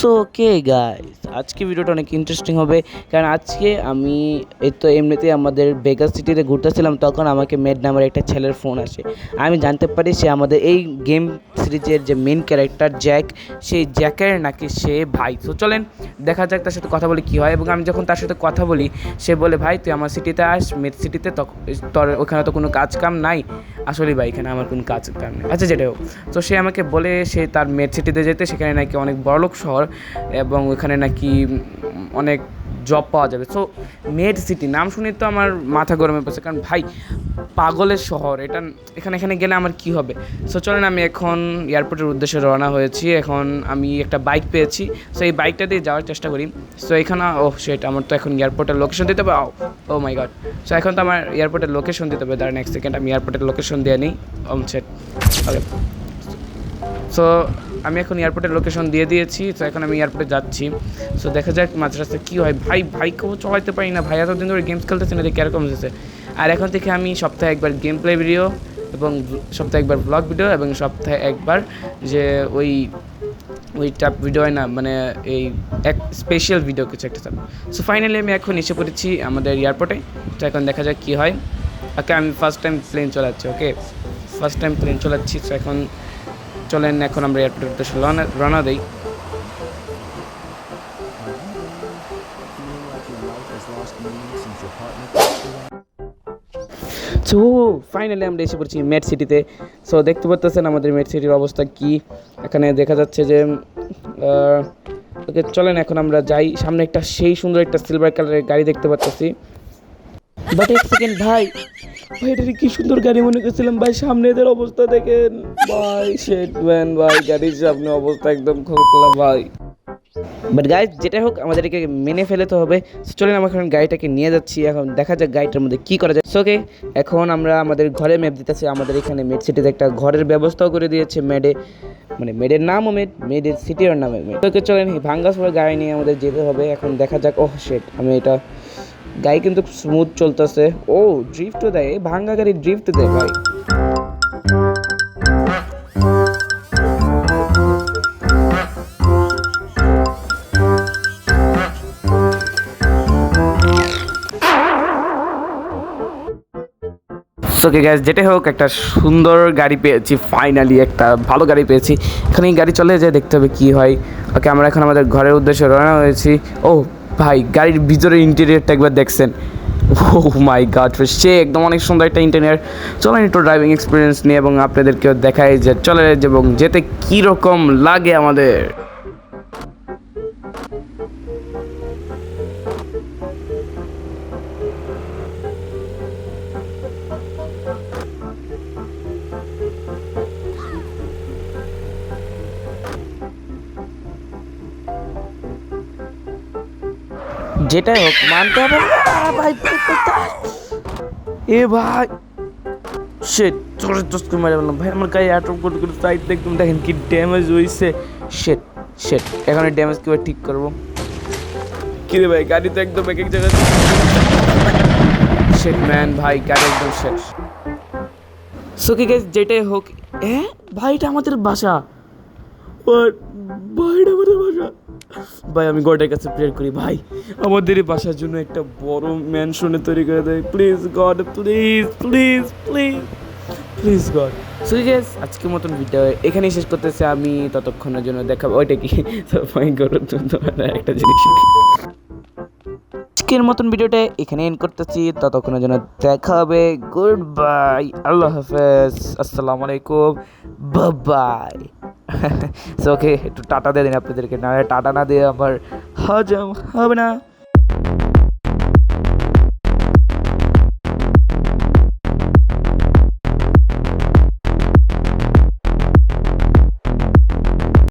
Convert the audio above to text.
So okay guys, আজকে ভিডিওটা অনেক ইন্টারেস্টিং হবে। কারণ আজকে আমি এমনিতেই আমাদের বেগার সিটিতে ঘুরতেছিলাম, তখন আমাকে মেড নামের একটা ছেলের ফোন আসে। আমি জানতে পারি সে আমাদের এই গেম সিরিজের যে মেন ক্যারেক্টার জ্যাক, সেই জ্যাকের নাকি সে ভাই। তো চলেন দেখা যাক তার সাথে কথা বলে কী হয়। এবং আমি যখন তার সাথে কথা বলি, সে বলে ভাই তুই আমার সিটিতে আস, মেড সিটিতে, তোর ওখানে তো কোনো কাজ কাম নাই। আসলে ভাই এখানে আমার কোনো কাজ কাম নেই, আচ্ছা যেটা হোক। তো সে আমাকে বলে সে তার মেড সিটিতে যেতে, সেখানে নাকি অনেক বড়লোক শহর এবং ওখানে নাকি অনেক জব পাওয়া যাবে। সো মেড সিটি নাম শুনে তো আমার মাথা গরমে পড়ছে, কারণ ভাই পাগলের শহর এটা, এখানে গেলে আমার কি হবে। সো চলেন আমি এখন এয়ারপোর্টের উদ্দেশ্যে রওনা হয়েছি। এখন আমি একটা বাইক পেয়েছি, সো এই বাইকটা দিয়ে যাওয়ার চেষ্টা করি। সো এখানে সেটা আমার তো এখন এয়ারপোর্টের লোকেশন দিতে হবে। ও মাই গড, সো এখন তো আমার এয়ারপোর্টের লোকেশন দিতে হবে। দাঁড়ান এক সেকেন্ড, আমি এয়ারপোর্টের লোকেশন দিয়ে নিই। সেট ওকে। সো আমি এখন এয়ারপোর্টের লোকেশন দিয়ে দিয়েছি। তো এখন আমি এয়ারপোর্টে যাচ্ছি। সো দেখা যাক মাঝ রাস্তায় কী হয়। ভাইকেও চলাইতে পারি না, ভাই এতদিন ধরে গেমস খেলতেছে না, দেখে এরকম হয়েছে। আর এখন থেকে আমি সপ্তাহে একবার গেম প্লে ভিডিও এবং সপ্তাহে একবার ব্লগ ভিডিও এবং সপ্তাহে একবার যে ওইটা ভিডিও হয় না, মানে এই এক স্পেশাল ভিডিও কিছু একটা থাকবে। সো ফাইনালি আমি এখন এসে পড়েছি আমাদের এয়ারপোর্টে। তো এখন দেখা যাক কী হয়। ওকে, আমি ফার্স্ট টাইম প্লেন চলাচ্ছি। সো এখন চলেন এখন আমরা এয়ারপোর্টের উদ্দেশ্যে রওনা দিই। সো ফাইনালি আমরা এসে পড়ছি মেড সিটিতে। সো দেখতে পাচ্ছেন আমাদের মেড সিটির অবস্থা কি। এখানে দেখা যাচ্ছে যে ওকে চলেন এখন আমরা যাই। সামনে একটা সেই সুন্দর একটা সিলভার কালারের গাড়ি দেখতে পাচ্ছি। বাট এক সেকেন্ড ভাই, এটা কি সুন্দর গাড়ি মনে করছিলাম ভাই, সামনে এদের অবস্থা দেখেন ভাই, শেট ম্যান ভাই, গাড়ির সামনে অবস্থা একদম খোকলা ভাই। বাট গাইজ যেটা হোক আমাদেরকে মেনে ফেলতে হবে। চলেন আমরা এখন গাড়িটাকে নিয়ে যাচ্ছি। এখন দেখা যাক গাড়িটার মধ্যে কী করা যায়। ওকে, এখন আমরা আমাদের ঘরে ম্যাপ দিতেছি। আমাদের এখানে মেড সিটিতে একটা ঘরের ব্যবস্থাও করে দিয়েছে মেডের নামও মেডের সিটির নামে মেড। ওকে চলেন এই ভাঙ্গা সবার গাড়ি নিয়ে আমাদের যেতে হবে। এখন দেখা যাক। শেট, আমি এটা গাড়ি কিন্তু স্মুথ চলতেছে। ড্রিফটও দেয়, ভাঙ্গা গাড়ি ড্রিফট দেয় ভাই। ওকে গ্যাস, যেটা হোক একটা সুন্দর গাড়ি পেয়েছি, ফাইনালি একটা ভালো গাড়ি পেয়েছি। এখানে এই গাড়ি চলে যায়, দেখতে হবে কী হয়। ওকে, আমরা এখন আমাদের ঘরের উদ্দেশ্যে রওনা হয়েছি। ভাই গাড়ির ভিতরের ইন্টেরিয়রটা একবার দেখছেন। মাই গড, সে একদম অনেক সুন্দর একটা ইন্টেরিয়র। চলেন একটু ড্রাইভিং এক্সপিরিয়েন্স নিয়ে এবং আপনাদেরকেও দেখাই যে চলে এবং যেতে কীরকম লাগে আমাদের। যেটাই হোক মানতে হবে ভাই। ভাই শেট, জোরে জোস করে মারা বললাম ভাই, আমার গায়ে আটক করে সাইড দেখুন, দেখেন কি ড্যামেজ হয়েছে। শেট এখন এই ড্যামেজ কীভাবে ঠিক করবো। কিরে ভাই, গাড়ি তো একদম এক জায়গায়। শেট ম্যান ভাই, গাড়ি একদম শেষ। সো কি গাইস, যেটাই হোক ভাই এটা আমাদের বাসা। ভাই আমি গডের কাছে প্রেয়ার করি ভাই আমাদের এই বাসার জন্য একটা বড় ম্যানশনে তৈরি করে দেয়। Please god, please god. So guys, আজকের মতন ভিডিও এখানেই শেষ করতেছি আমি। ততক্ষণের জন্য দেখাবো ওইটা কি একটা জিনিস। আজকের মতন ভিডিওটা এখানে এন্ড করতেছি। ততক্ষণের জন্য দেখা হবে। গুড বাই, আল্লাহ হাফেজ, আসসালামু আলাইকুম, বাই। ওকে, একটু টাটা দিয়ে দিন আপনাদেরকে, না টাটা না দিয়ে আমার হজম হবে না।